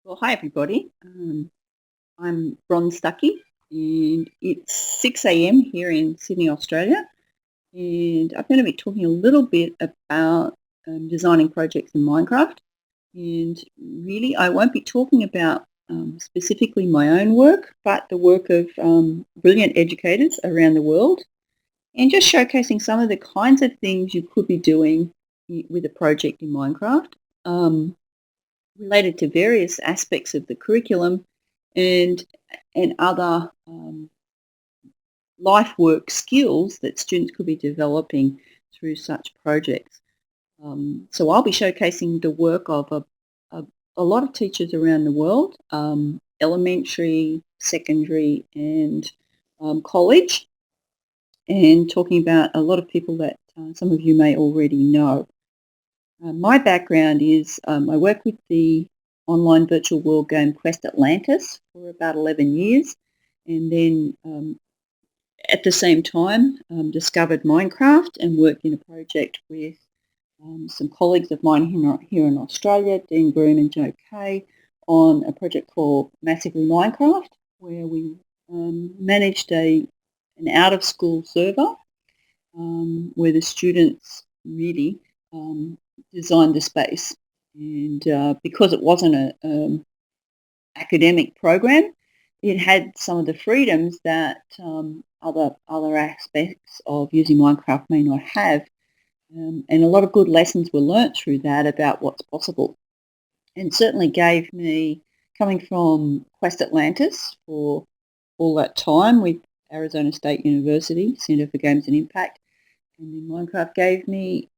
Well, hi everybody. I'm Bron Stuckey, and it's 6 a.m. here in Sydney, Australia. And I'm going to be talking a little bit about designing projects in Minecraft. And really, I won't be talking about specifically my own work, but the work of brilliant educators around the world, and just showcasing some of the kinds of things you could be doing with a project in Minecraft. Related to various aspects of the curriculum and other life work skills that students could be developing through such projects. So I'll be showcasing the work of a lot of teachers around the world, elementary, secondary and college, and talking about a lot of people that some of you may already know. My background is I worked with the online virtual world game Quest Atlantis for about 11 years, and then at the same time discovered Minecraft and worked in a project with some colleagues of mine here in Australia, Dean Groom and Joe Kay, on a project called Massively Minecraft, where we managed an out-of-school server where the students really designed the space. And because it wasn't an academic program, it had some of the freedoms that other aspects of using Minecraft may not have. And a lot of good lessons were learnt through that about what's possible. And certainly gave me, coming from Quest Atlantis for all that time with Arizona State University, Centre for Games and Impact, and then Minecraft gave me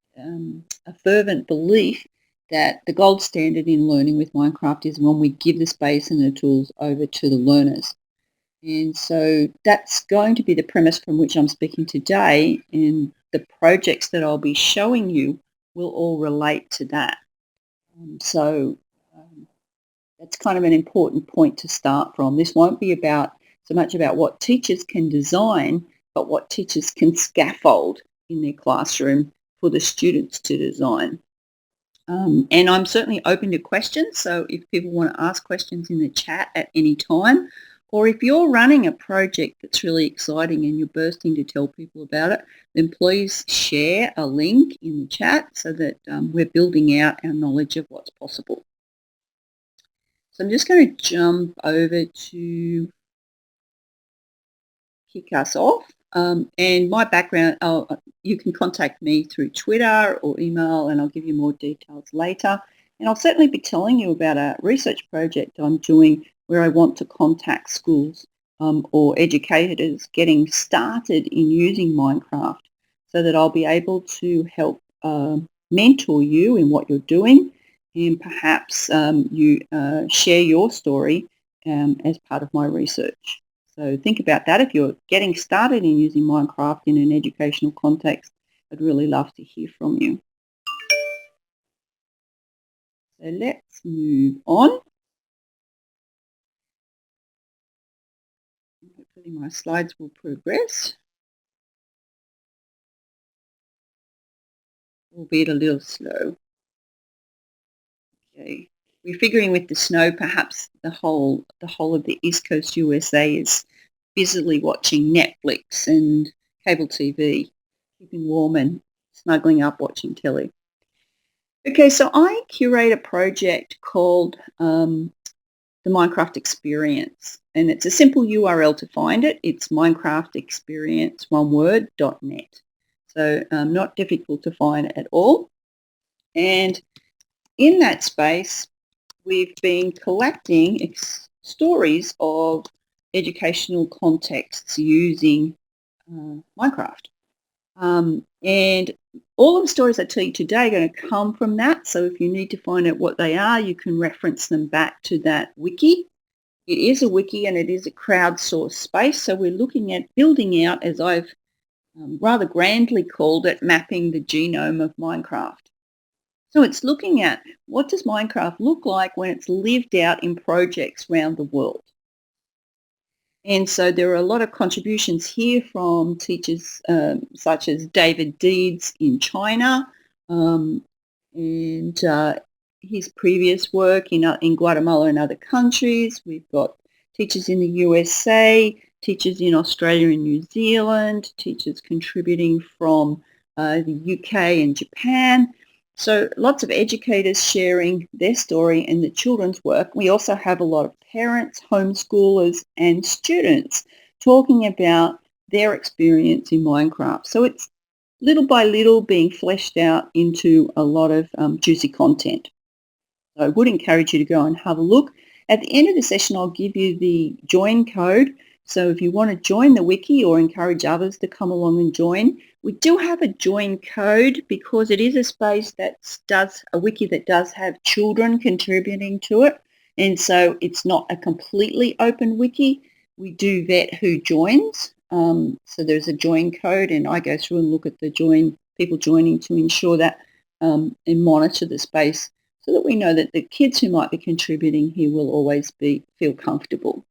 a fervent belief that the gold standard in learning with Minecraft is when we give the space and the tools over to the learners. And so that's going to be the premise from which I'm speaking today, and the projects that I'll be showing you will all relate to that. So that's kind of an important point to start from. This won't be about so much about what teachers can design, but what teachers can scaffold in their classroom for the students to design. And I'm certainly open to questions, so if people want to ask questions in the chat at any time, or if you're running a project that's really exciting and you're bursting to tell people about it, then please share a link in the chat so that we're building out our knowledge of what's possible. So I'm just going to jump over to kick us off. And my background, you can contact me through Twitter or email, and I'll give you more details later. And I'll certainly be telling you about a research project I'm doing where I want to contact schools or educators getting started in using Minecraft so that I'll be able to help mentor you in what you're doing, and perhaps you share your story as part of my research. So think about that. If you're getting started in using Minecraft in an educational context, I'd really love to hear from you. So let's move on. Hopefully my slides will progress, albeit a little slow. Okay. We're figuring with the snow, perhaps the whole of the East Coast USA is busily watching Netflix and cable TV, keeping warm and snuggling up watching telly. Okay, so I curate a project called the Minecraft Experience, and it's a simple URL to find it. It's minecraftexperience.net. So not difficult to find at all. And in that space, we've been collecting stories of educational contexts using Minecraft. And all of the stories I tell you today are going to come from that. So if you need to find out what they are, you can reference them back to that wiki. It is a wiki and it is a crowdsourced space. So we're looking at building out, as I've rather grandly called it, mapping the genome of Minecraft. So it's looking at what does Minecraft look like when it's lived out in projects around the world. And so there are a lot of contributions here from teachers such as David Deeds in China and his previous work in Guatemala and other countries. We've got teachers in the USA, teachers in Australia and New Zealand, teachers contributing from the UK and Japan. So lots of educators sharing their story and the children's work. We also have a lot of parents, homeschoolers and students talking about their experience in Minecraft. So it's little by little being fleshed out into a lot of juicy content. So I would encourage you to go and have a look. At the end of the session, I'll give you the join code. So if you want to join the wiki or encourage others to come along and join, we do have a join code because it is a space that does a wiki that does have children contributing to it. And so it's not a completely open wiki. We do vet who joins. So there's a join code, and I go through and look at the people joining to ensure that and monitor the space so that we know that the kids who might be contributing here will always feel comfortable.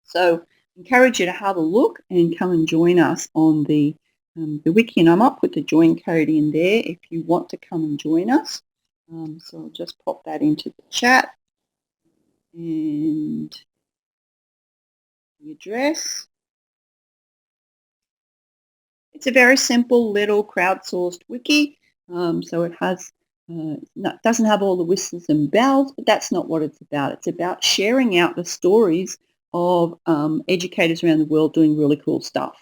So encourage you to have a look and come and join us on the wiki, and I might put the join code in there if you want to come and join us. So I'll just pop that into the chat and the address. It's a very simple little crowdsourced wiki, so it has doesn't have all the whistles and bells, but that's not what it's about. It's about sharing out the stories of educators around the world doing really cool stuff.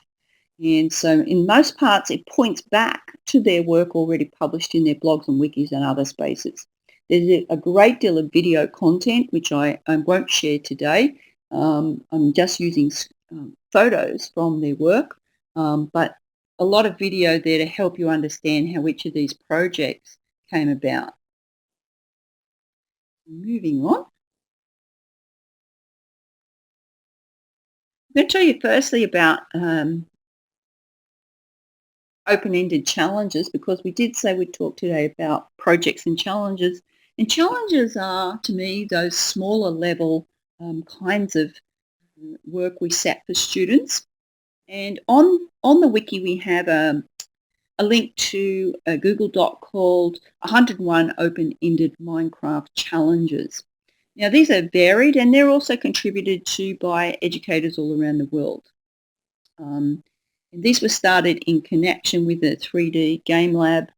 And so in most parts, it points back to their work already published in their blogs and wikis and other spaces. There's a great deal of video content, which I won't share today. I'm just using photos from their work, but a lot of video there to help you understand how each of these projects came about. Moving on. I'm going to tell you firstly about open-ended challenges, because we did say we'd talk today about projects and challenges. And challenges are, to me, those smaller level kinds of work we set for students. And on the wiki we have a link to a Google Doc called 101 Open-Ended Minecraft Challenges. Now these are varied and they're also contributed to by educators all around the world. And these were started in connection with the 3D Game Lab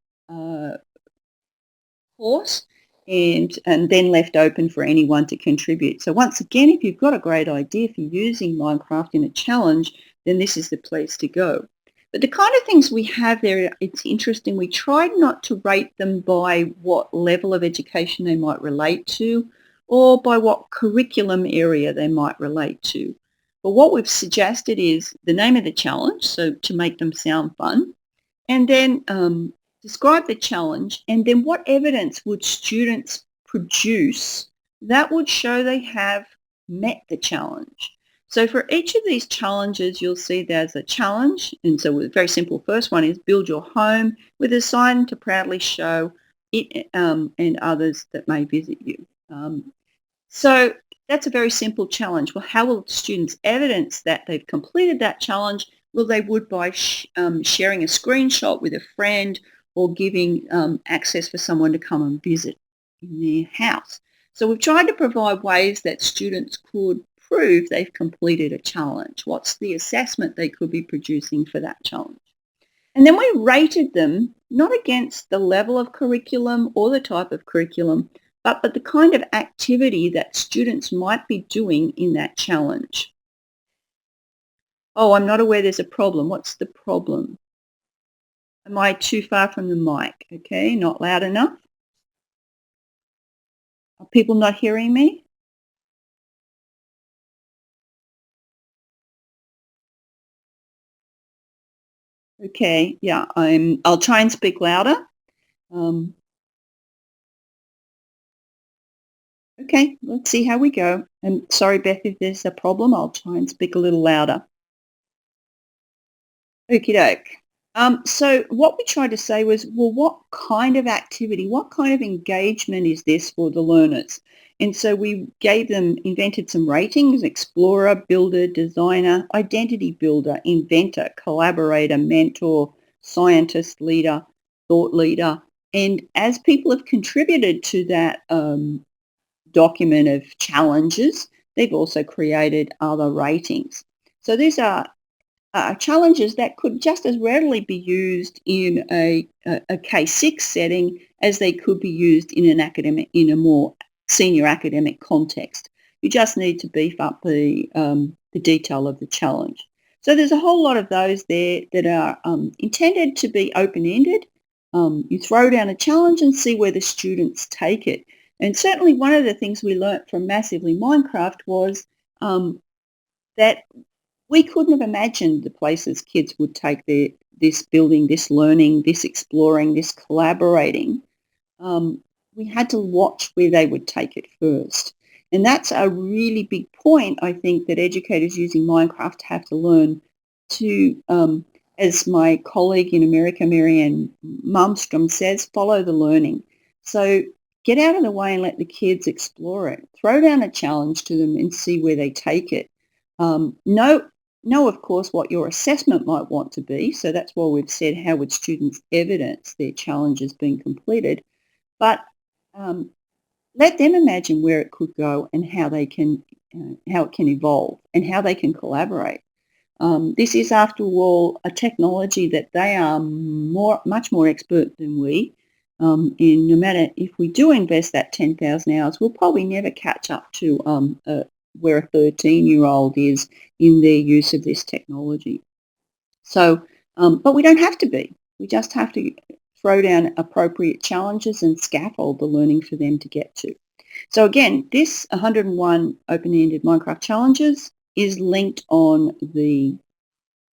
course and then left open for anyone to contribute. So once again, if you've got a great idea for using Minecraft in a challenge, then this is the place to go. But the kind of things we have there, it's interesting. We tried not to rate them by what level of education they might relate to or by what curriculum area they might relate to. But what we've suggested is the name of the challenge, so to make them sound fun, and then describe the challenge, and then what evidence would students produce that would show they have met the challenge. So for each of these challenges, you'll see there's a challenge, and so the very simple first one is build your home with a sign to proudly show it and others that may visit you. So that's a very simple challenge. Well, how will students evidence that they've completed that challenge? Well, they would by sharing a screenshot with a friend or giving access for someone to come and visit in their house. So we've tried to provide ways that students could prove they've completed a challenge. What's the assessment they could be producing for that challenge? And then we rated them not against the level of curriculum or the type of curriculum, but the kind of activity that students might be doing in that challenge. Oh, I'm not aware there's a problem. What's the problem? Am I too far from the mic? Okay, not loud enough? Are people not hearing me? Okay, yeah, I'll try and speak louder. Okay, let's see how we go. And sorry, Beth, if there's a problem, I'll try and speak a little louder. Okie doke. So what we tried to say was, well, what kind of activity, what kind of engagement is this for the learners? And so we invented some ratings: explorer, builder, designer, identity builder, inventor, collaborator, mentor, scientist, leader, thought leader, And as people have contributed to that document of challenges, they've also created other ratings. So these are challenges that could just as readily be used in a K6 setting as they could be used in a more senior academic context. You just need to beef up the detail of the challenge. So there's a whole lot of those there that are intended to be open-ended. You throw down a challenge and see where the students take it. And certainly one of the things we learnt from Massively Minecraft was that we couldn't have imagined the places kids would take this building, this learning, this exploring, this collaborating. We had to watch where they would take it first. And that's a really big point, I think, that educators using Minecraft have to learn to, as my colleague in America, Marianne Malmstrom says, follow the learning. So get out of the way and let the kids explore it. Throw down a challenge to them and see where they take it. Know, of course, what your assessment might want to be. So that's why we've said how would students evidence their challenges being completed. But let them imagine where it could go and how it can evolve and how they can collaborate. This is, after all, a technology that they are much more expert than we. And no matter if we do invest that 10,000 hours, we'll probably never catch up to where a 13-year-old is in their use of this technology. So, but we don't have to be. We just have to throw down appropriate challenges and scaffold the learning for them to get to. So again, this 101 open-ended Minecraft challenges is linked on the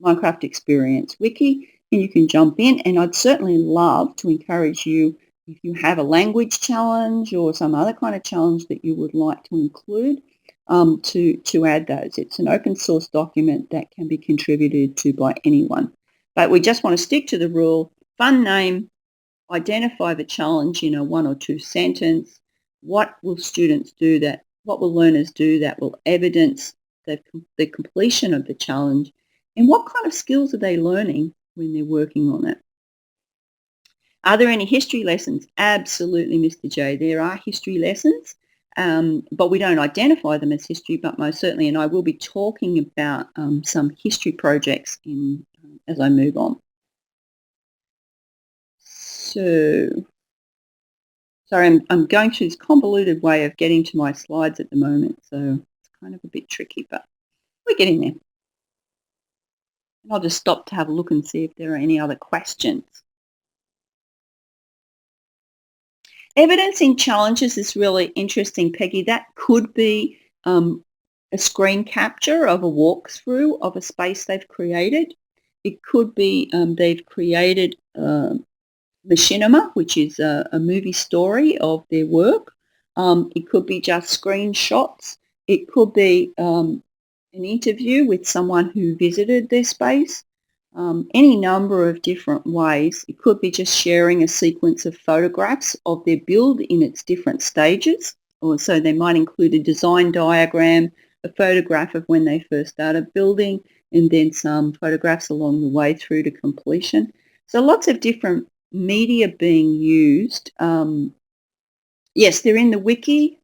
Minecraft Experience Wiki, and you can jump in, and I'd certainly love to encourage you, if you have a language challenge or some other kind of challenge that you would like to include, to add those. It's an open source document that can be contributed to by anyone. But we just want to stick to the rule, fun name, identify the challenge in a 1 or 2 sentence. What will students do that, what will learners do that will evidence the completion of the challenge, and what kind of skills are they learning when they're working on it? Are there any history lessons? Absolutely, Mr. J. There are history lessons, but we don't identify them as history, but most certainly, and I will be talking about some history projects as I move on. So, sorry, I'm going through this convoluted way of getting to my slides at the moment, so it's kind of a bit tricky, but we're getting there. And I'll just stop to have a look and see if there are any other questions. Evidencing challenges is really interesting, Peggy. That could be a screen capture of a walkthrough of a space they've created. It could be they've created machinima, which is a movie story of their work. It could be just screenshots. It could be an interview with someone who visited their space. Any number of different ways. It could be just sharing a sequence of photographs of their build in its different stages. Or so they might include a design diagram, a photograph of when they first started building, and then some photographs along the way through to completion. So lots of different media being used. Yes, they're in the wiki.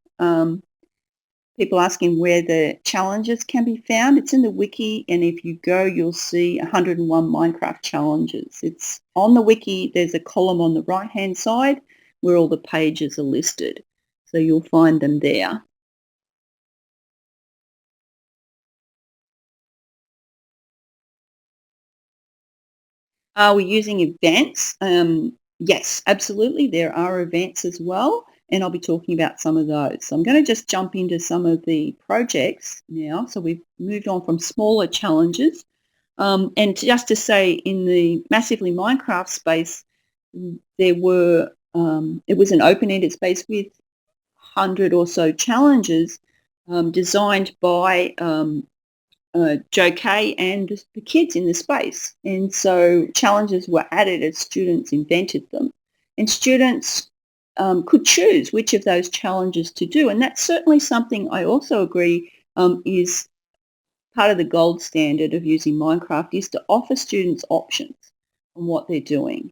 People asking where the challenges can be found. It's in the wiki, and if you go, you'll see 101 Minecraft challenges. It's on the wiki. There's a column on the right-hand side where all the pages are listed. So you'll find them there. Are we using events? Yes, absolutely. There are events as well, and I'll be talking about some of those. So I'm going to just jump into some of the projects now. So we've moved on from smaller challenges. And just to say, in the Massively Minecraft space, there were it was an open-ended space with 100 or so challenges designed by Joe Kay and the kids in the space. And so challenges were added as students invented them. And students could choose which of those challenges to do. And that's certainly something I also agree is part of the gold standard of using Minecraft, is to offer students options on what they're doing.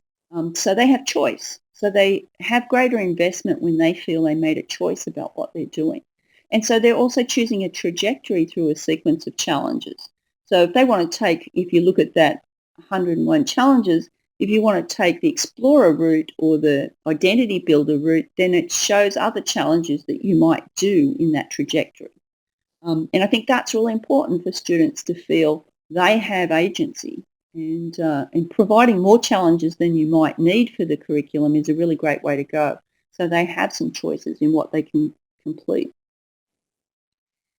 So they have choice. So they have greater investment when they feel they made a choice about what they're doing. And so they're also choosing a trajectory through a sequence of challenges. So if they want to take, if you look at that 101 challenges, if you want to take the explorer route or the identity builder route, then it shows other challenges that you might do in that trajectory. And I think that's really important for students to feel they have agency. And providing more challenges than you might need for the curriculum is a really great way to go. So they have some choices in what they can complete.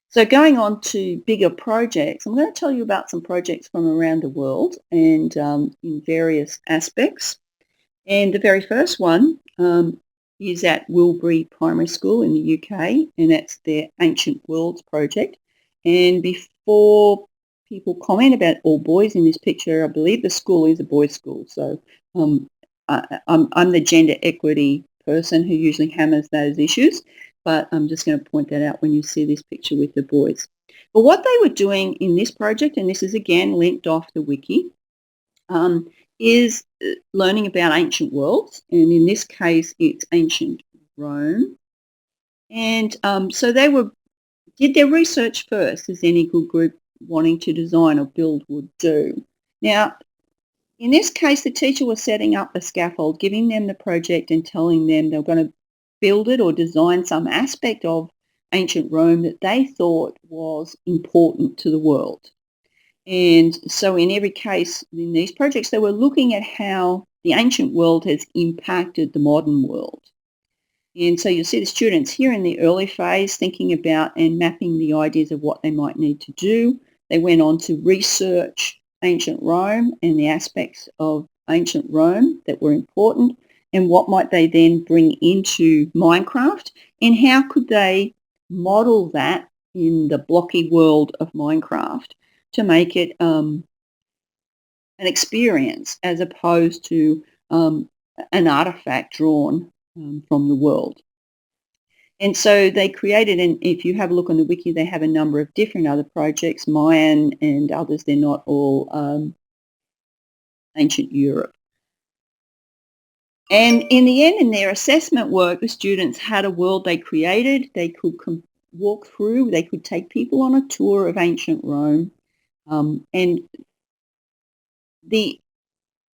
So going on to bigger projects, I'm going to tell you about some projects from around the world and in various aspects. And the very first one is at Wilbury Primary School in the UK, and that's their Ancient Worlds project. And before people comment about all boys in this picture, I believe the school is a boys' school. So I'm the gender equity person who usually hammers those issues, but I'm just going to point that out when you see this picture with the boys. But what they were doing in this project, and this is again linked off the wiki, is learning about ancient worlds, and in this case it's ancient Rome. And so they did their research first, as any good group wanting to design or build would do. Now, in this case, the teacher was setting up a scaffold, giving them the project and telling them they were going to build it or design some aspect of ancient Rome that they thought was important to the world. And so in every case in these projects, they were looking at how the ancient world has impacted the modern world. And so you'll see the students here in the early phase thinking about and mapping the ideas of what they might need to do. They went on to research ancient Rome and the aspects of ancient Rome that were important, and what might they then bring into Minecraft, and how could they model that in the blocky world of Minecraft to make it an experience as opposed to an artifact drawn from the world. And so they created, and if you have a look on the wiki, they have a number of different other projects, Mayan and others. They're not all ancient Europe. And in the end, in their assessment work, the students had a world they created. They could walk through, they could take people on a tour of ancient Rome. And the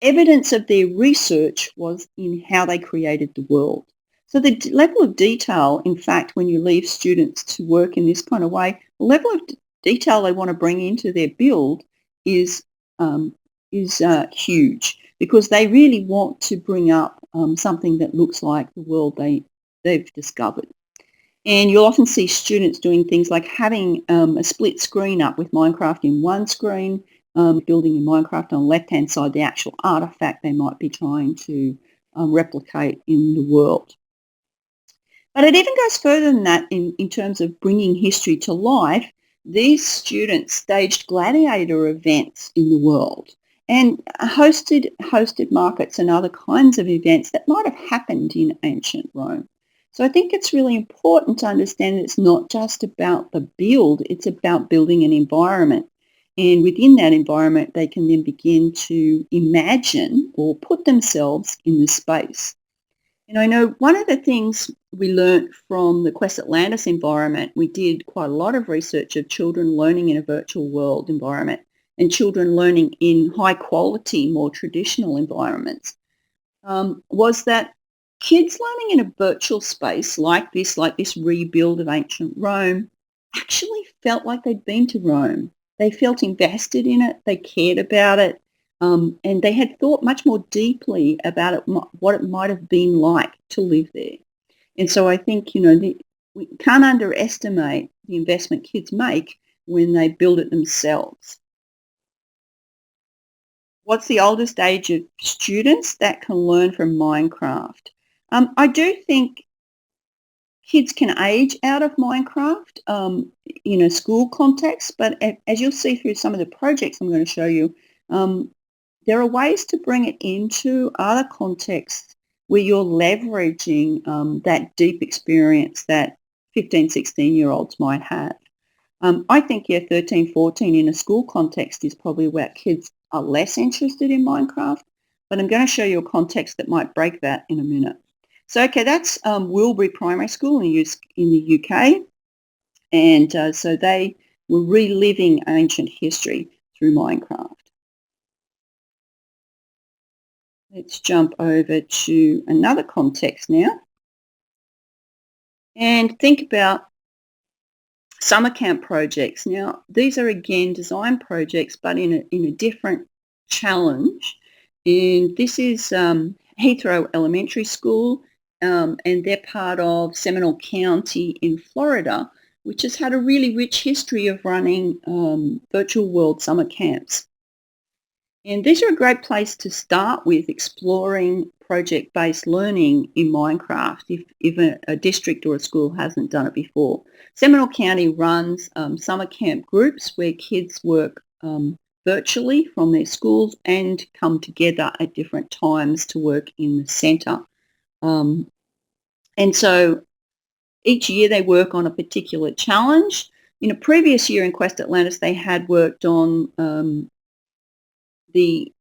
evidence of their research was in how they created the world. So the level of detail, in fact, when you leave students to work in this kind of way, the level of detail they want to bring into their build is huge, because they really want to bring up something that looks like the world they've discovered. And you'll often see students doing things like having a split screen up with Minecraft in one screen, building in Minecraft on the left-hand side, the actual artifact they might be trying to replicate in the world. But it even goes further than that in terms of bringing history to life. These students staged gladiator events in the world and hosted markets and other kinds of events that might have happened in ancient Rome. So I think it's really important to understand that it's not just about the build, it's about building an environment. And within that environment, they can then begin to imagine or put themselves in the space. And I know one of the things we learnt from the Quest Atlantis environment, we did quite a lot of research of children learning in a virtual world environment and children learning in high quality, more traditional environments, was that kids learning in a virtual space like this rebuild of ancient Rome, actually felt like they'd been to Rome. They felt invested in it, they cared about it, and they had thought much more deeply about it, what it might have been like to live there. And so I think, we can't underestimate the investment kids make when they build it themselves. What's the oldest age of students that can learn from Minecraft? I do think kids can age out of Minecraft in a school context, but as you'll see through some of the projects I'm going to show you, there are ways to bring it into other contexts where you're leveraging that deep experience that 15, 16-year-olds might have. I think, 13, 14 in a school context is probably where kids are less interested in Minecraft, but I'm going to show you a context that might break that in a minute. So, okay, that's Wilbury Primary School in the UK, and so they were reliving ancient history through Minecraft. Let's jump over to another context now and think about summer camp projects. Now, these are again design projects, but in a different challenge. And this is Heathrow Elementary School, and they're part of Seminole County in Florida, which has had a really rich history of running virtual world summer camps. And these are a great place to start with exploring project-based learning in Minecraft if a district or a school hasn't done it before. Seminole County runs summer camp groups where kids work virtually from their schools and come together at different times to work in the centre. And so each year they work on a particular challenge. In a previous year in Quest Atlantis, they had worked on the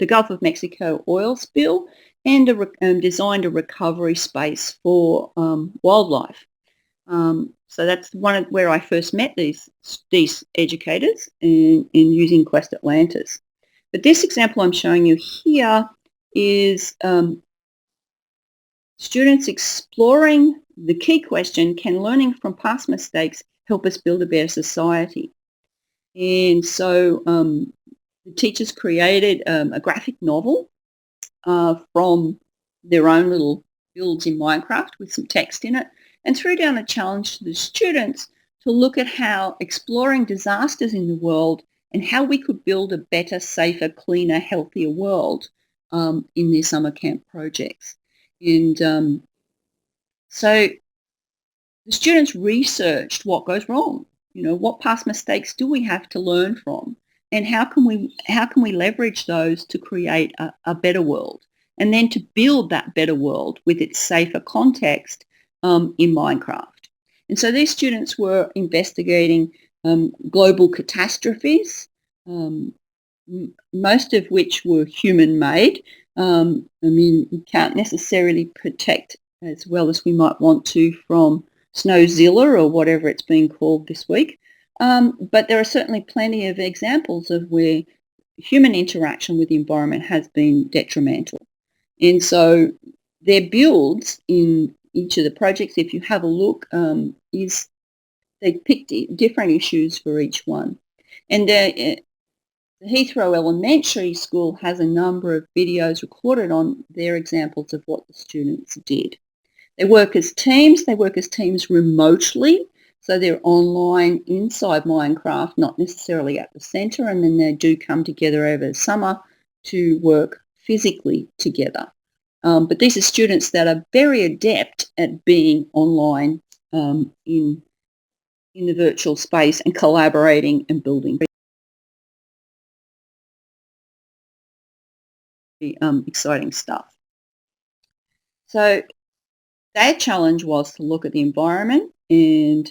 Gulf of Mexico oil spill and designed a recovery space for wildlife. So that's where I first met these educators in using Quest Atlantis. But this example I'm showing you here is students exploring the key question, can learning from past mistakes help us build a better society? And so the teachers created a graphic novel from their own little builds in Minecraft with some text in it, and threw down a challenge to the students to look at how exploring disasters in the world and how we could build a better, safer, cleaner, healthier world in their summer camp projects. And so the students researched what goes wrong. What past mistakes do we have to learn from? And how can we leverage those to create a better world, and then to build that better world with its safer context in Minecraft? And so these students were investigating global catastrophes, most of which were human-made. You can't necessarily protect as well as we might want to from Snowzilla or whatever it's being called this week. But there are certainly plenty of examples of where human interaction with the environment has been detrimental. And so their builds in each of the projects, if you have a look, they picked different issues for each one. And the Heathrow Elementary School has a number of videos recorded on their examples of what the students did. They work as teams remotely. So they're online inside Minecraft, not necessarily at the centre, and then they do come together over the summer to work physically together. But these are students that are very adept at being online in the virtual space and collaborating and building. Exciting stuff. So their challenge was to look at the environment and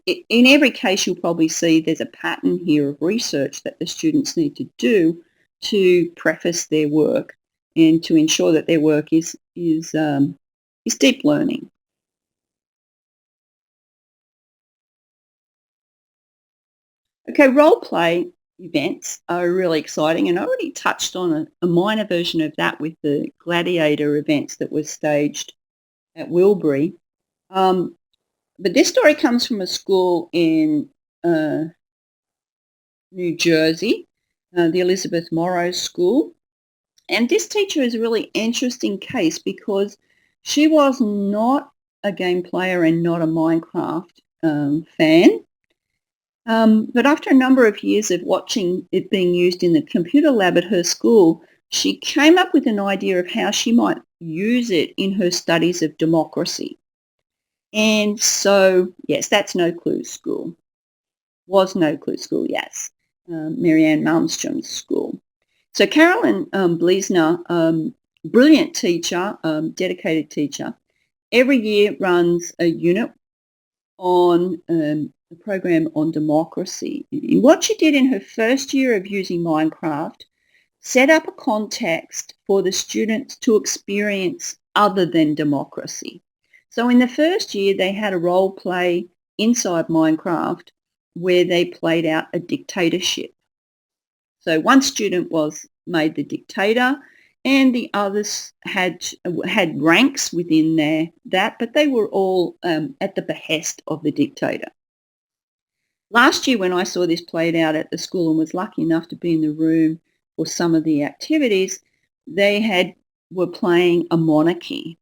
in every case you'll probably see there's a pattern here of research that the students need to do to preface their work and to ensure that their work is deep learning. Okay, role play events are really exciting, and I already touched on a minor version of that with the gladiator events that were staged at Wilbury. But this story comes from a school in New Jersey, the Elizabeth Mora School. And this teacher is a really interesting case because she was not a game player and not a Minecraft fan. But after a number of years of watching it being used in the computer lab at her school, she came up with an idea of how she might use it in her studies of democracy. And so, yes, that's No Clue School. Was No Clue School, yes. Marianne Malmstrom's school. So Carolyn Bleasner, brilliant teacher, dedicated teacher, every year runs a unit on a program on democracy. And what she did in her first year of using Minecraft, set up a context for the students to experience other than democracy. So in the first year, they had a role play inside Minecraft where they played out a dictatorship. So one student was made the dictator, and the others had ranks within that, but they were all at the behest of the dictator. Last year, when I saw this played out at the school and was lucky enough to be in the room for some of the activities, they were playing a monarchy.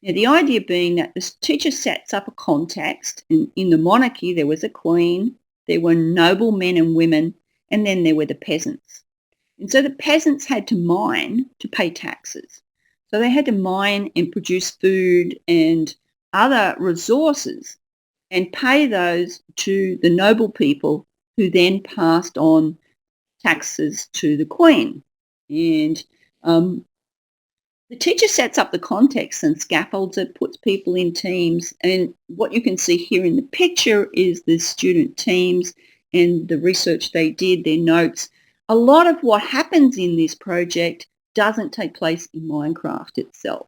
Now, the idea being that the teacher sets up a context. In the monarchy, there was a queen, there were noble men and women, and then there were the peasants. And so the peasants had to mine to pay taxes. So they had to mine and produce food and other resources and pay those to the noble people who then passed on taxes to the queen. And the teacher sets up the context and scaffolds it, puts people in teams. And what you can see here in the picture is the student teams and the research they did, their notes. A lot of what happens in this project doesn't take place in Minecraft itself.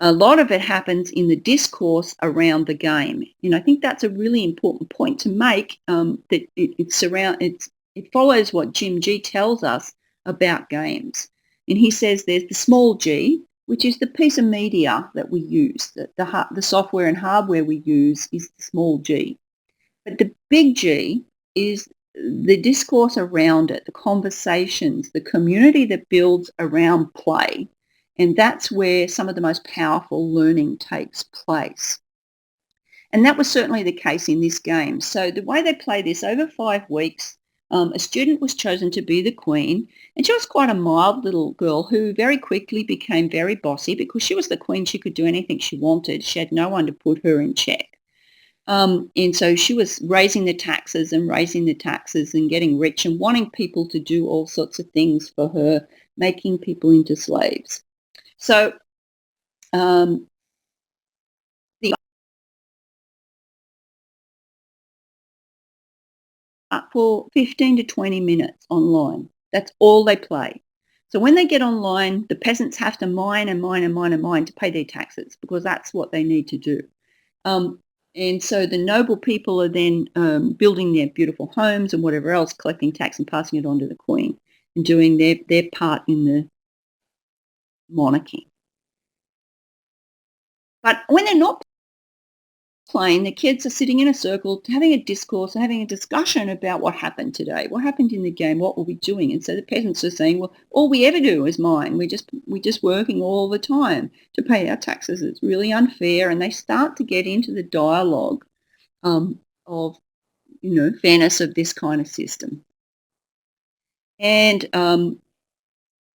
A lot of it happens in the discourse around the game. And I think that's a really important point to make, that it follows what Jim G tells us about games. And he says there's the small g, which is the piece of media that we use. The software and hardware we use is the small g. But the big G is the discourse around it, the conversations, the community that builds around play. And that's where some of the most powerful learning takes place. And that was certainly the case in this game. So the way they play this, over 5 weeks, a student was chosen to be the queen, and she was quite a mild little girl who very quickly became very bossy because she was the queen. She could do anything she wanted. She had no one to put her in check. And so she was raising the taxes and getting rich and wanting people to do all sorts of things for her, making people into slaves. So for 15 to 20 minutes online. That's all they play. So when they get online, the peasants have to mine and mine and mine and mine to pay their taxes because that's what they need to do. And so the noble people are then building their beautiful homes and whatever else, collecting tax and passing it on to the queen and doing their part in the monarchy. But when they're not playing, the kids are sitting in a circle having a discourse, having a discussion about what happened today, what happened in the game, what were we doing. And so the peasants are saying, well, all we ever do is mine. We're just working all the time to pay our taxes. It's really unfair. And they start to get into the dialogue of, fairness of this kind of system. And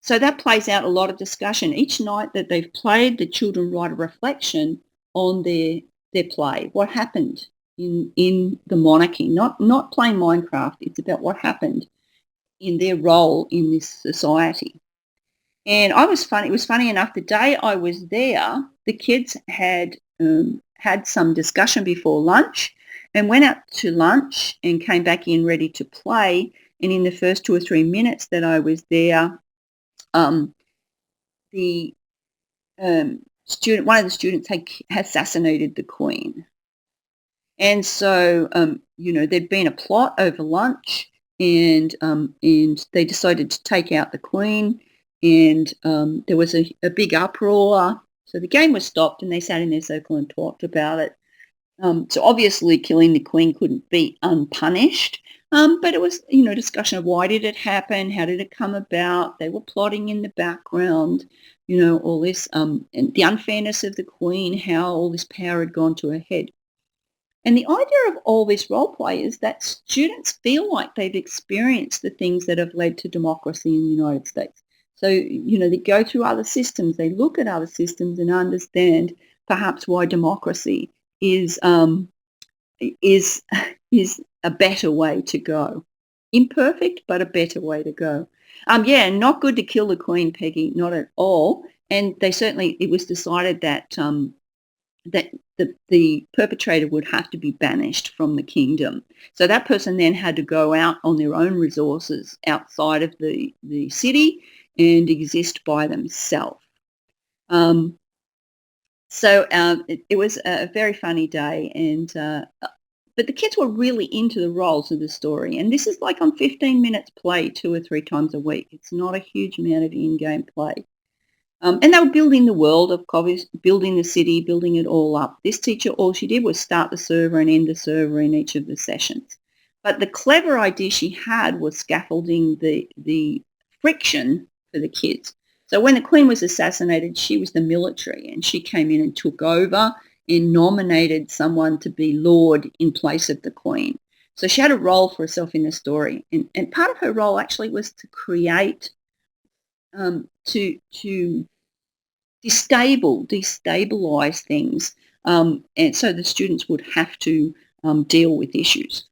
so that plays out a lot of discussion. Each night that they've played, the children write a reflection on their play, what happened in the monarchy, not playing Minecraft. It's about what happened in their role in this society. And it was funny enough, the day I was there, the kids had some discussion before lunch and went out to lunch and came back in ready to play. And in the first 2 or 3 minutes that I was there, one of the students had assassinated the queen. And so, there'd been a plot over lunch and they decided to take out the queen and there was a big uproar. So the game was stopped and they sat in their circle and talked about it. So obviously killing the queen couldn't be unpunished, but it was, discussion of why did it happen, how did it come about, they were plotting in the background, all this, and the unfairness of the queen, how all this power had gone to her head. And the idea of all this role play is that students feel like they've experienced the things that have led to democracy in the United States. So, they go through other systems, they look at other systems and understand perhaps why democracy is a better way to go. Imperfect, but a better way to go. Not good to kill the queen, Peggy, not at all. And it was decided that that the perpetrator would have to be banished from the kingdom. So that person then had to go out on their own resources outside of the city and exist by themselves. It was a very funny day, and but the kids were really into the roles of the story. And this is like on 15 minutes play 2 or 3 times a week. It's not a huge amount of in-game play. And they were building the world of Cobbies, building the city, building it all up. This teacher, all she did was start the server and end the server in each of the sessions. But the clever idea she had was scaffolding the friction for the kids. So when the Queen was assassinated, she was the military, and she came in and took over and nominated someone to be Lord in place of the Queen. So she had a role for herself in the story. And part of her role actually was to create to destabilize things, and so the students would have to deal with issues.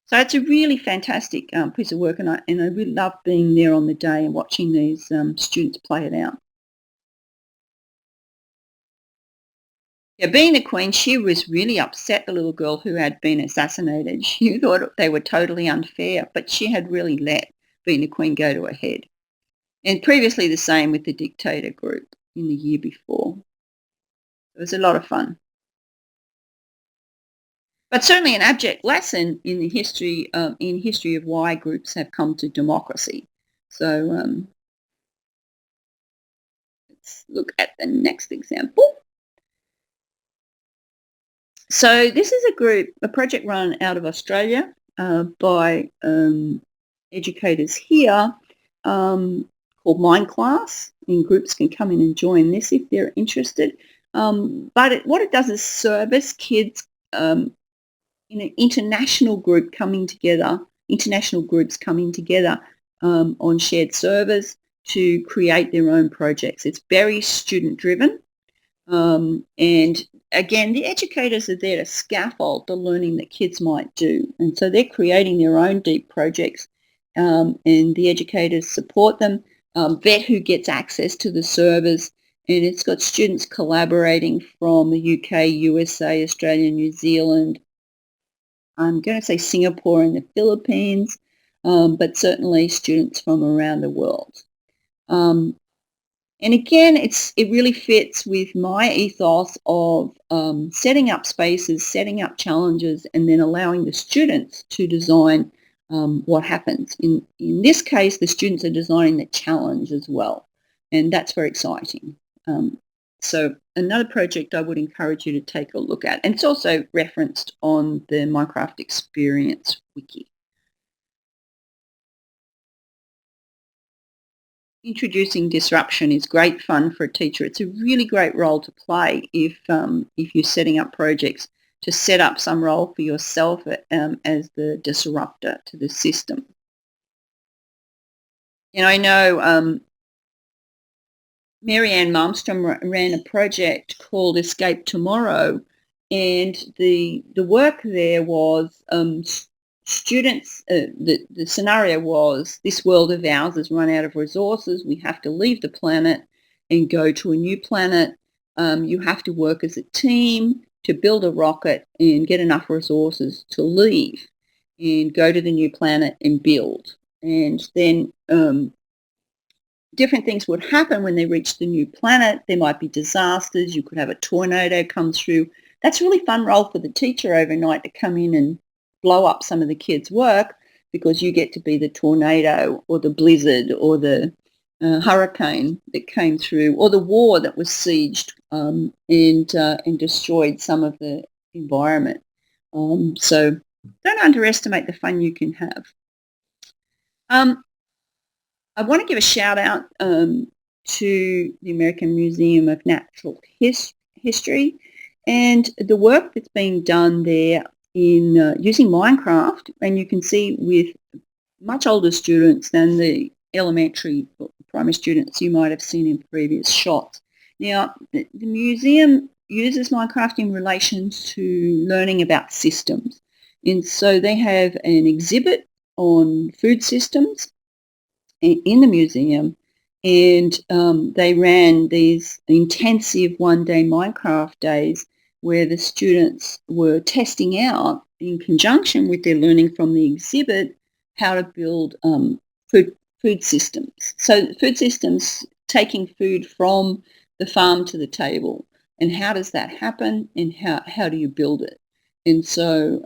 So it's a really fantastic piece of work, and I really love being there on the day and watching these students play it out. Yeah, being the Queen, she was really upset, the little girl who had been assassinated. She thought they were totally unfair, but she had really let being the Queen go to her head. And previously the same with the dictator group in the year before. It was a lot of fun. But certainly an abject lesson in the history of why groups have come to democracy. So let's look at the next example. So this is a project run out of Australia by educators here, called Mind Class, and groups can come in and join this if they're interested. But what it does is service kids in an international groups coming together on shared servers to create their own projects. It's very student driven, and again, the educators are there to scaffold the learning that kids might do, and so they're creating their own deep projects, and the educators support them. Vet who gets access to the servers, and it's got students collaborating from the UK, USA, Australia, New Zealand, I'm going to say Singapore and the Philippines, but certainly students from around the world. And again, it really fits with my ethos of setting up spaces, setting up challenges, and then allowing the students to design what happens. In this case, the students are designing the challenge as well, and that's very exciting. So another project I would encourage you to take a look at, and it's also referenced on the Minecraft Experience Wiki. Introducing disruption is great fun for a teacher. It's a really great role to play if you're setting up projects, to set up some role for yourself as the disruptor to the system. And I know Mary Ann Malmstrom ran a project called Escape Tomorrow, and the work there was students, the scenario was, this world of ours has run out of resources. We have to leave the planet and go to a new planet. You have to work as a team to build a rocket and get enough resources to leave and go to the new planet and build. And then different things would happen when they reach the new planet. There might be disasters. You could have a tornado come through. That's a really fun role for the teacher overnight, to come in and blow up some of the kids' work, because you get to be the tornado or the blizzard or the hurricane that came through, or the war that was sieged and destroyed some of the environment. So don't underestimate the fun you can have. I want to give a shout out to the American Museum of Natural History and the work that's being done there in using Minecraft, and you can see with much older students than the elementary or primary students you might have seen in previous shots. Now, the museum uses Minecraft in relation to learning about systems, and so they have an exhibit on food systems in the museum, and they ran these intensive one-day Minecraft days where the students were testing out, in conjunction with their learning from the exhibit, how to build food systems. So food systems, taking food from the farm to the table, and how does that happen, and how do you build it? And so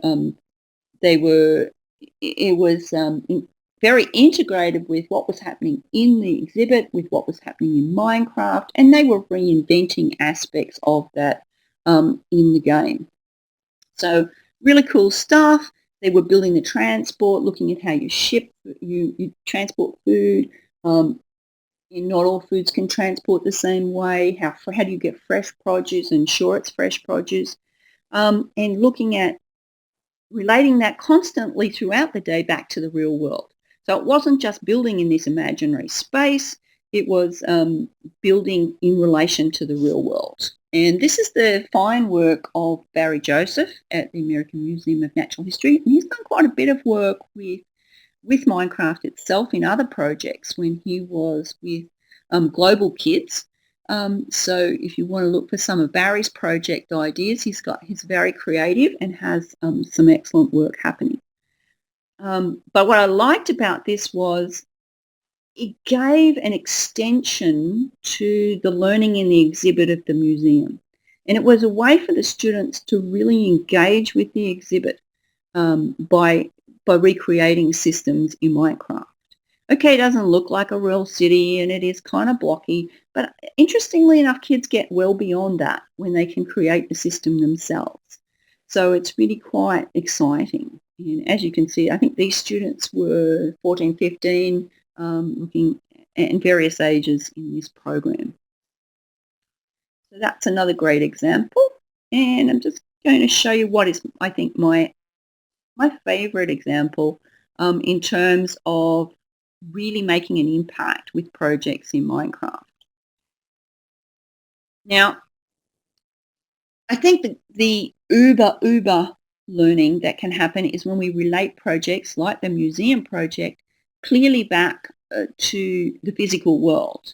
it was very integrated with what was happening in the exhibit, with what was happening in Minecraft, and they were reinventing aspects of that in the game. So really cool stuff. They were building the transport, looking at how you you transport food. Not all foods can transport the same way. How do you get fresh produce, ensure it's fresh produce, and looking at relating that constantly throughout the day back to the real world. So it wasn't just building in this imaginary space, it was building in relation to the real world. And this is the fine work of Barry Joseph at the American Museum of Natural History. And he's done quite a bit of work with Minecraft itself in other projects when he was with Global Kids. So if you want to look for some of Barry's project ideas, he's very creative and has some excellent work happening. But what I liked about this was it gave an extension to the learning in the exhibit of the museum. And it was a way for the students to really engage with the exhibit by recreating systems in Minecraft. Okay, it doesn't look like a real city and it is kind of blocky, but interestingly enough, kids get well beyond that when they can create the system themselves. So it's really quite exciting. And as you can see, I think these students were 14, 15, looking at various ages in this program. So that's another great example. And I'm just going to show you what is, I think, my favourite example in terms of really making an impact with projects in Minecraft. Now, I think that the uber learning that can happen is when we relate projects like the museum project clearly back to the physical world,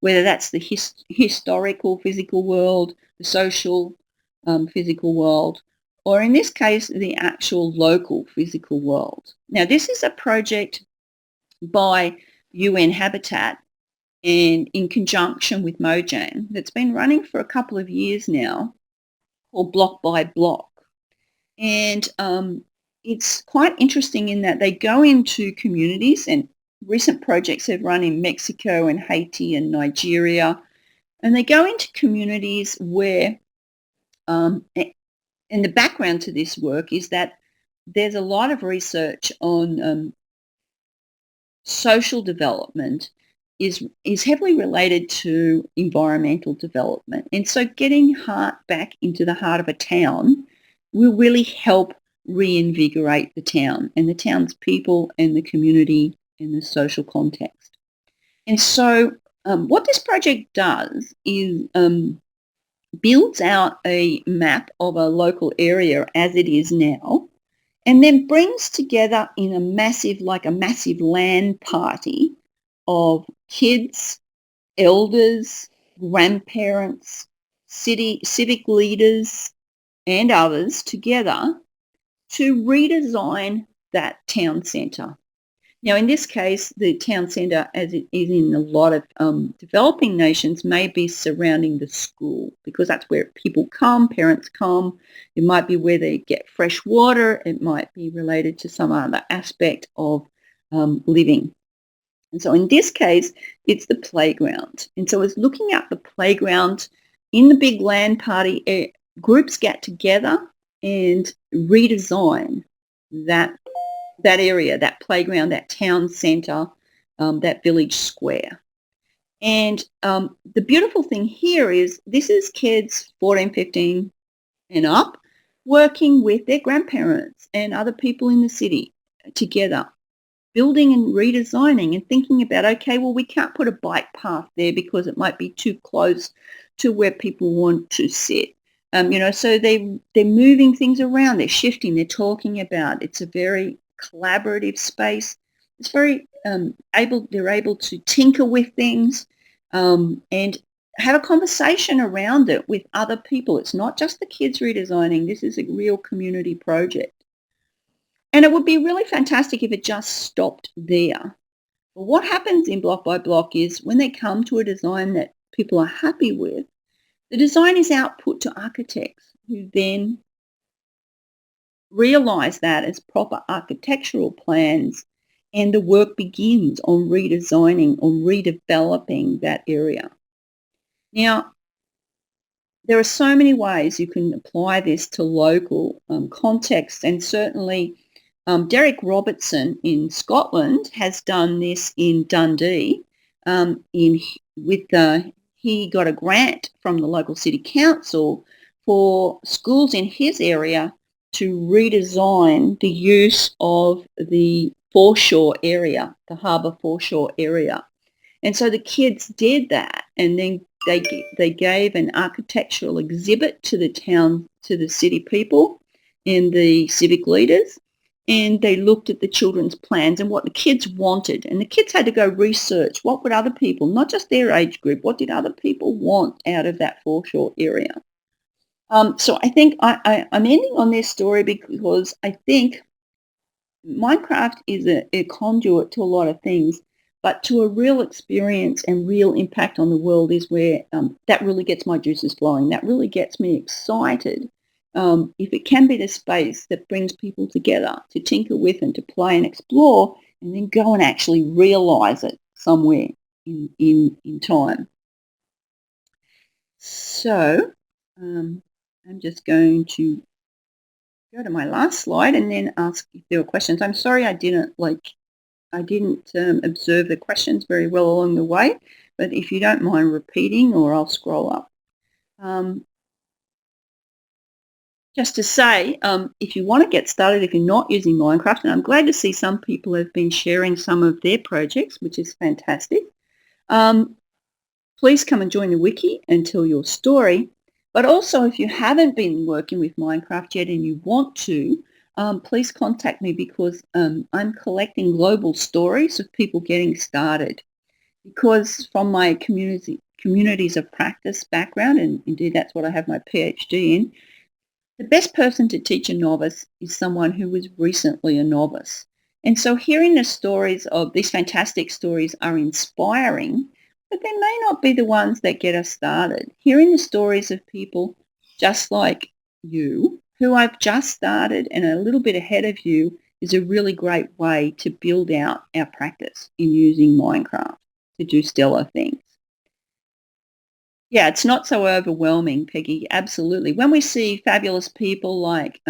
whether that's the historical physical world, the social physical world, or in this case, the actual local physical world. Now, this is a project by UN Habitat and in conjunction with Mojang that's been running for a couple of years now, called Block by Block. And it's quite interesting in that they go into communities, and recent projects have run in Mexico and Haiti and Nigeria, and they go into communities where, and the background to this work is that there's a lot of research on social development is heavily related to environmental development. And so getting back into the heart of a town will really help reinvigorate the town and the town's people and the community and the social context. And so what this project does is builds out a map of a local area as it is now, and then brings together in a massive LAN party of kids, elders, grandparents, civic leaders, and others together to redesign that town centre. Now, in this case, the town centre, as it is in a lot of developing nations, may be surrounding the school because that's where people come, parents come. It might be where they get fresh water. It might be related to some other aspect of living. And so in this case, it's the playground. And so it's looking at the playground in the big LAN party. Groups get together and redesign that area, that playground, that town centre, that village square. And the beautiful thing here is this is kids 14, 15 and up working with their grandparents and other people in the city together, building and redesigning and thinking about, okay, well, we can't put a bike path there because it might be too close to where people want to sit. So they're moving things around, they're shifting, they're talking about. It's a very collaborative space. It's very they're able to tinker with things, and have a conversation around it with other people. It's not just the kids redesigning. This is a real community project. And it would be really fantastic if it just stopped there. But what happens in block by block is when they come to a design that people are happy with, the design is output to architects who then realise that as proper architectural plans, and the work begins on redesigning, on redeveloping that area. Now, there are so many ways you can apply this to local contexts, and certainly Derek Robertson in Scotland has done this in Dundee. He got a grant from the local city council for schools in his area to redesign the use of the foreshore area, the harbour foreshore area. And so the kids did that, and then they gave an architectural exhibit to the town, to the city people and the civic leaders, and they looked at the children's plans and what the kids wanted. And the kids had to go research what would other people, not just their age group, what did other people want out of that foreshore area. So I think I'm ending on this story because I think Minecraft is a conduit to a lot of things, but to a real experience and real impact on the world is where that really gets my juices flowing. That really gets me excited. If it can be the space that brings people together to tinker with and to play and explore, and then go and actually realise it somewhere in time. So I'm just going to go to my last slide and then ask if there are questions. I'm sorry I didn't observe the questions very well along the way, but if you don't mind repeating, or I'll scroll up. Just to say, if you want to get started, if you're not using Minecraft, and I'm glad to see some people have been sharing some of their projects, which is fantastic, please come and join the wiki and tell your story. But also, if you haven't been working with Minecraft yet and you want to, please contact me, because I'm collecting global stories of people getting started. Because from my communities of practice background, and indeed that's what I have my PhD in, the best person to teach a novice is someone who was recently a novice. And so hearing the stories of these fantastic stories are inspiring, but they may not be the ones that get us started. Hearing the stories of people just like you, who I've just started and are a little bit ahead of you, is a really great way to build out our practice in using Minecraft to do stellar things. Yeah, it's not so overwhelming, Peggy, absolutely. When we see fabulous people like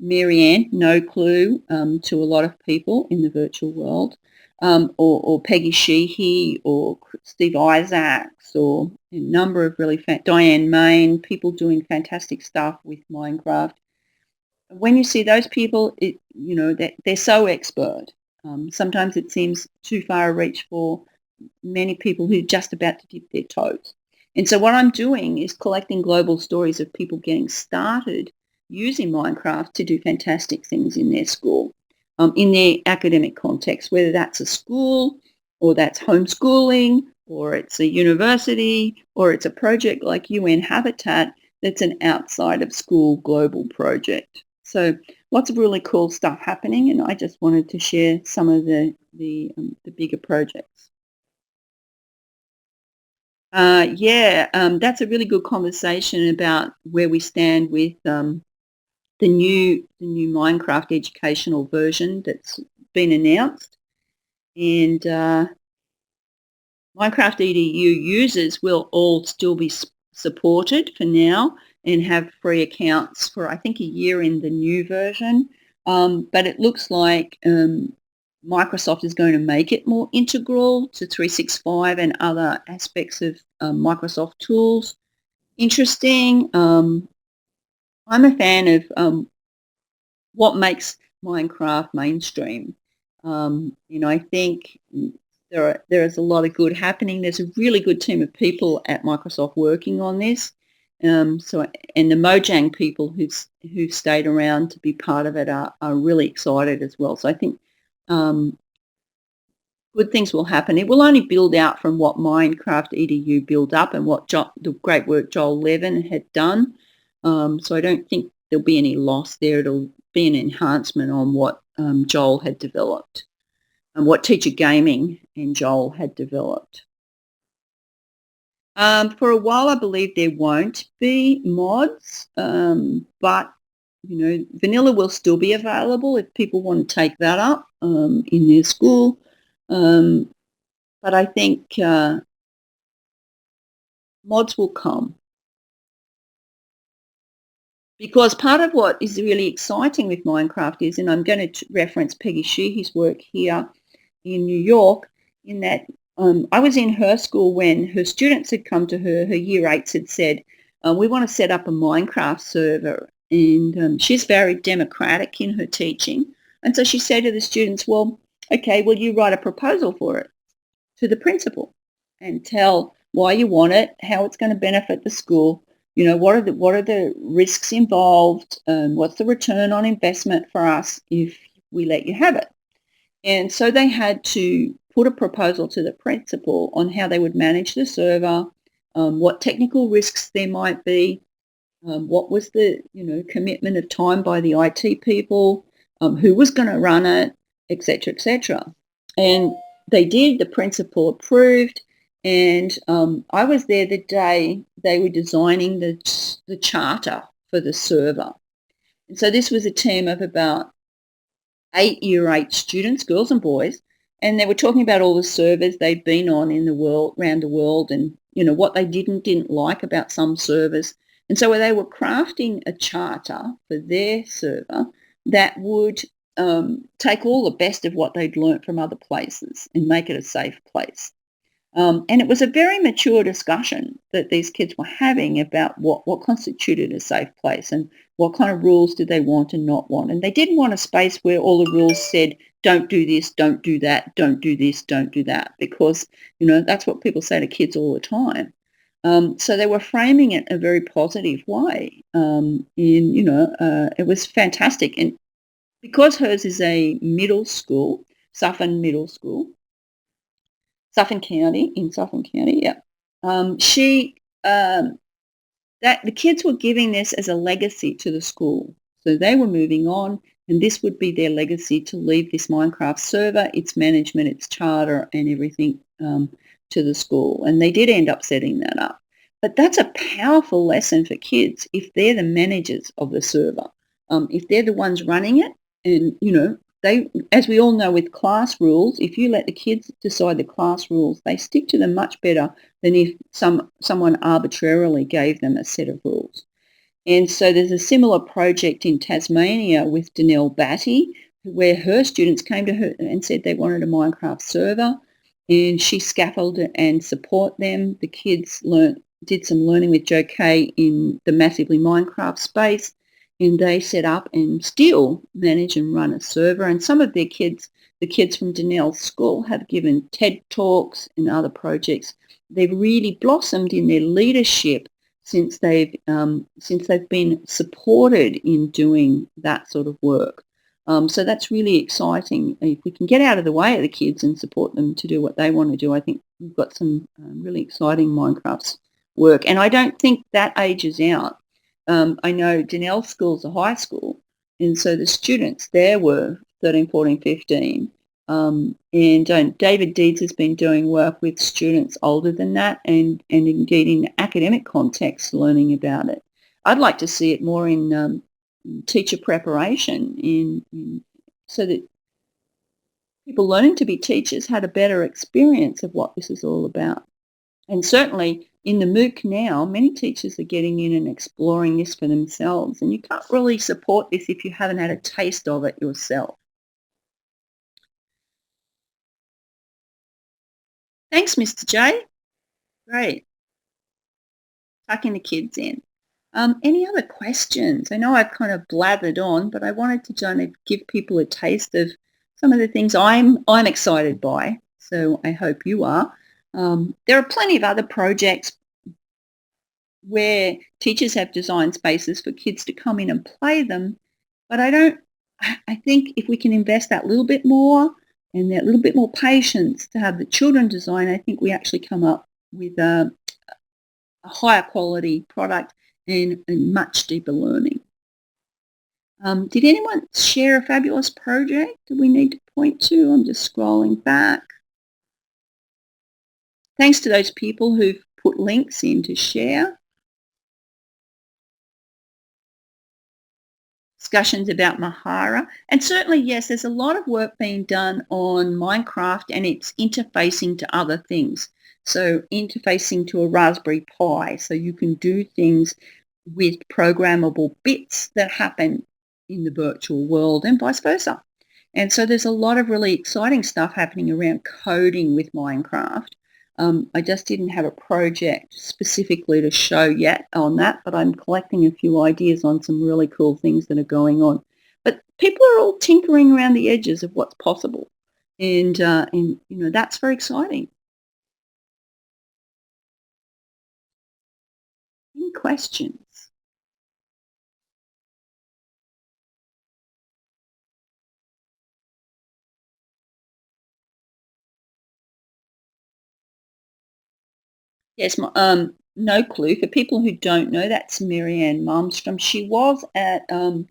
Marianne, no clue to a lot of people in the virtual world, or Peggy Sheehy, or Steve Isaacs, or a number of really Diane Main, people doing fantastic stuff with Minecraft. When you see those people, they're so expert. Sometimes it seems too far a reach for many people who are just about to dip their toes. And so what I'm doing is collecting global stories of people getting started using Minecraft to do fantastic things in their school, in their academic context, whether that's a school or that's homeschooling or it's a university or it's a project like UN Habitat that's an outside of school global project. So lots of really cool stuff happening, and I just wanted to share some of the bigger projects. That's a really good conversation about where we stand with the new Minecraft educational version that's been announced, and Minecraft EDU users will all still be supported for now and have free accounts for, I think, a year in the new version. But it looks like Microsoft is going to make it more integral to 365 and other aspects of Microsoft tools. Interesting. I'm a fan of what makes Minecraft mainstream. I think there is a lot of good happening. There's a really good team of people at Microsoft working on this. And the Mojang people who've stayed around to be part of it are really excited as well. So I think good things will happen. It will only build out from what Minecraft EDU built up and what the great work Joel Levin had done. So I don't think there'll be any loss there. It'll be an enhancement on what Joel had developed and what Teacher Gaming and Joel had developed. For a while, I believe there won't be mods, but vanilla will still be available if people want to take that up in their school. But I think mods will come. Because part of what is really exciting with Minecraft is, and I'm going to reference Peggy Sheehy's work here in New York, in that I was in her school when her students had come to her year 8s had said, we want to set up a Minecraft server. And she's very democratic in her teaching. And so she said to the students, well, okay, will you write a proposal for it to the principal and tell why you want it, how it's going to benefit the school, what are the risks involved, what's the return on investment for us if we let you have it. And so they had to put a proposal to the principal on how they would manage the server, what technical risks there might be, what was the commitment of time by the IT people, who was going to run it, etc., etc. And they did. The principal approved. And I was there the day they were designing the charter for the server. And so this was a team of about 8 year 8 students, girls and boys, and they were talking about all the servers they'd been on in the world, around the world, and what they didn't like about some servers. And so they were crafting a charter for their server that would take all the best of what they'd learnt from other places and make it a safe place. And it was a very mature discussion that these kids were having about what constituted a safe place and what kind of rules did they want and not want. And they didn't want a space where all the rules said, don't do this, don't do that, don't do this, don't do that, because, that's what people say to kids all the time. So they were framing it a very positive way. It was fantastic. And because hers is a middle school, Suffolk Middle School, Suffolk County, yeah. That the kids were giving this as a legacy to the school. So they were moving on, and this would be their legacy to leave this Minecraft server, its management, its charter, and everything to the school. And they did end up setting that up. But that's a powerful lesson for kids if they're the managers of the server, if they're the ones running it, and they, as we all know with class rules, if you let the kids decide the class rules, they stick to them much better than if someone arbitrarily gave them a set of rules. And so there's a similar project in Tasmania with Danelle Batty, where her students came to her and said they wanted a Minecraft server, and she scaffolded and support them. The kids did some learning with Joe Kay in the Massively Minecraft space, and they set up and still manage and run a server. And some of their kids, the kids from Danelle's school, have given TED Talks and other projects. They've really blossomed in their leadership since they've been supported in doing that sort of work. So that's really exciting. If we can get out of the way of the kids and support them to do what they want to do, I think we've got some really exciting Minecraft work. And I don't think that ages out. I know Danelle's school's a high school, and so the students there were 13, 14, 15. And David Deeds has been doing work with students older than that and indeed in academic context learning about it. I'd like to see it more in teacher preparation so that people learning to be teachers had a better experience of what this is all about. And certainly in the MOOC now, many teachers are getting in and exploring this for themselves, and you can't really support this if you haven't had a taste of it yourself. Thanks, Mr. J. Great. Tucking the kids in. Any other questions? I know I've kind of blathered on, but I wanted to kind of give people a taste of some of the things I'm excited by, so I hope you are. There are plenty of other projects where teachers have designed spaces for kids to come in and play them, but I think if we can invest that little bit more, and that little bit more patience to have the children design, I think we actually come up with a higher quality product and much deeper learning. Did anyone share a fabulous project that we need to point to? I'm just scrolling back. Thanks to those people who've put links in to share. Discussions about Mahara. And certainly, yes, there's a lot of work being done on Minecraft and its interfacing to other things. So interfacing to a Raspberry Pi, so you can do things with programmable bits that happen in the virtual world and vice versa. And so there's a lot of really exciting stuff happening around coding with Minecraft. I just didn't have a project specifically to show yet on that, but I'm collecting a few ideas on some really cool things that are going on. But people are all tinkering around the edges of what's possible, and that's very exciting. Any questions? Yes, no clue. For people who don't know, that's Marianne Malmstrom. She was at the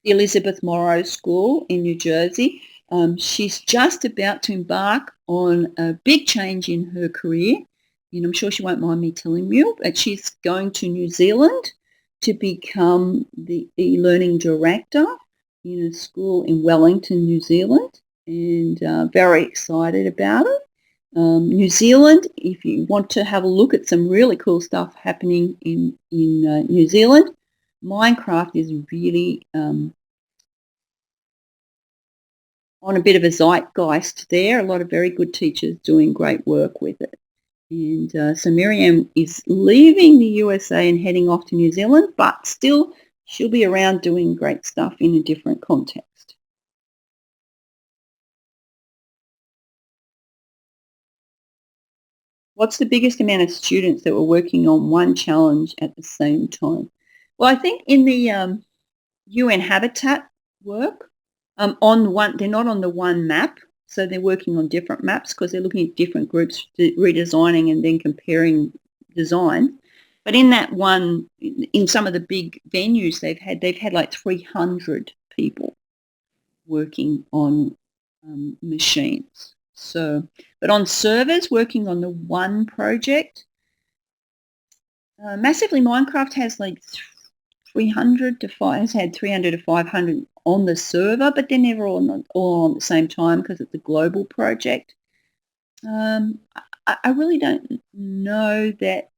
Elizabeth Morrow School in New Jersey. She's just about to embark on a big change in her career. And I'm sure she won't mind me telling you, but she's going to New Zealand to become the e-learning director in a school in Wellington, New Zealand, and very excited about it. New Zealand, if you want to have a look at some really cool stuff happening in New Zealand, Minecraft is really on a bit of a zeitgeist there. A lot of very good teachers doing great work with it. And so Miriam is leaving the USA and heading off to New Zealand, but still she'll be around doing great stuff in a different context. What's the biggest amount of students that were working on one challenge at the same time? Well, I think in the UN Habitat work, they're not on the one map, so they're working on different maps because they're looking at different groups redesigning and then comparing design. But in that one, in some of the big venues they've had like 300 people working on machines. So, but on servers working on the one project, massively Minecraft has like 300 to 500 on the server, but they're never all on the same time because it's a global project. I really don't know that.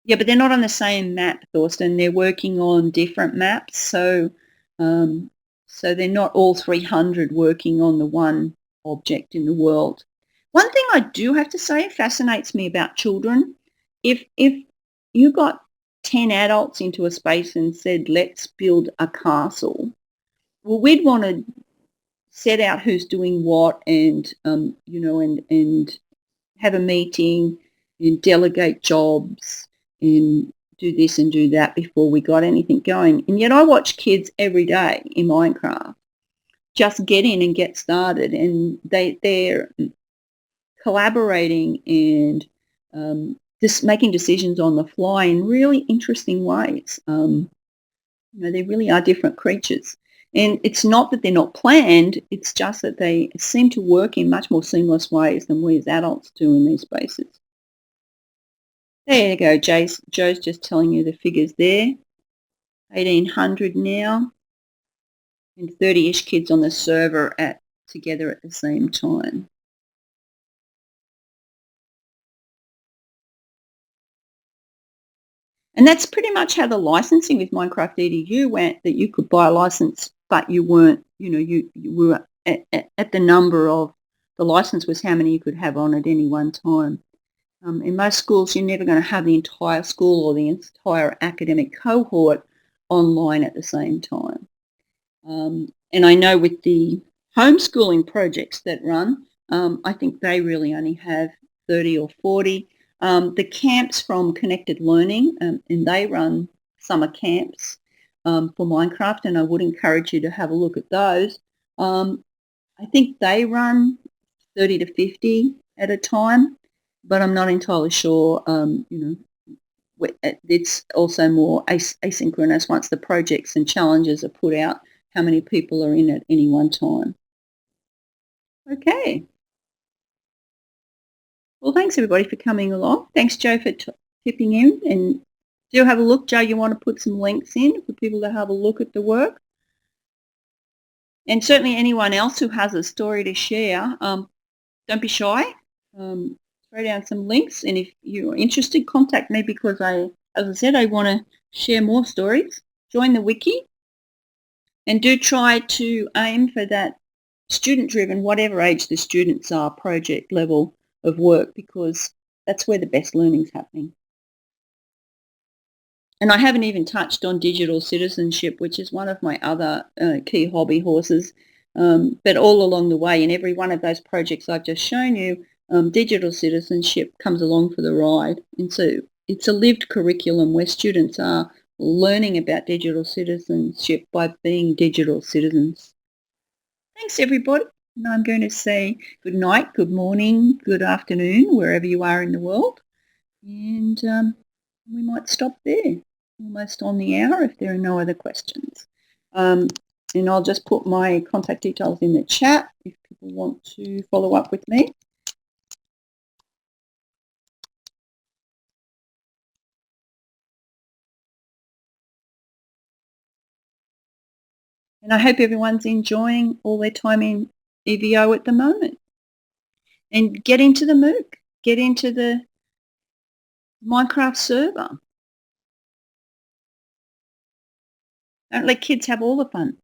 Yeah, but they're not on the same map, Thorsten. They're working on different maps, so they're not all 300 working on the one object in the world. One thing I do have to say fascinates me about children. If you got 10 adults into a space and said, let's build a castle, well, we'd want to set out who's doing what and have a meeting and delegate jobs and do this and do that before we got anything going. And yet I watch kids every day in Minecraft just get in and get started, and they're collaborating and just making decisions on the fly in really interesting ways. They really are different creatures. And it's not that they're not planned, it's just that they seem to work in much more seamless ways than we as adults do in these spaces. There you go, Joe's just telling you the figures there. 1,800 now and 30-ish kids on the server together at the same time. And that's pretty much how the licensing with Minecraft EDU went, that you could buy a license, but you weren't, you were at the number of, the license was how many you could have on at any one time. In most schools, you're never going to have the entire school or the entire academic cohort online at the same time. And I know with the homeschooling projects that run, I think they really only have 30 or 40. The camps from Connected Learning, and they run summer camps for Minecraft, and I would encourage you to have a look at those. I think they run 30 to 50 at a time, but I'm not entirely sure, it's also more asynchronous once the projects and challenges are put out, how many people are in at any one time. Okay. Well, thanks everybody for coming along. Thanks, Joe, for tipping in. And do have a look, Joe. You want to put some links in for people to have a look at the work. And certainly anyone else who has a story to share, don't be shy. Throw down some links. And if you're interested, contact me because as I said, I want to share more stories. Join the wiki. And do try to aim for that student-driven, whatever age the students are, project level of work, because that's where the best learning's happening. And I haven't even touched on digital citizenship, which is one of my other key hobby horses. But all along the way, in every one of those projects I've just shown you, digital citizenship comes along for the ride. And so it's a lived curriculum where students are learning about digital citizenship by being digital citizens. Thanks, everybody. And I'm going to say good night, good morning, good afternoon, wherever you are in the world. And we might stop there, almost on the hour if there are no other questions. And I'll just put my contact details in the chat if people want to follow up with me. And I hope everyone's enjoying all their time in EVO at the moment. And get into the MOOC, get into the Minecraft server. Don't let kids have all the fun.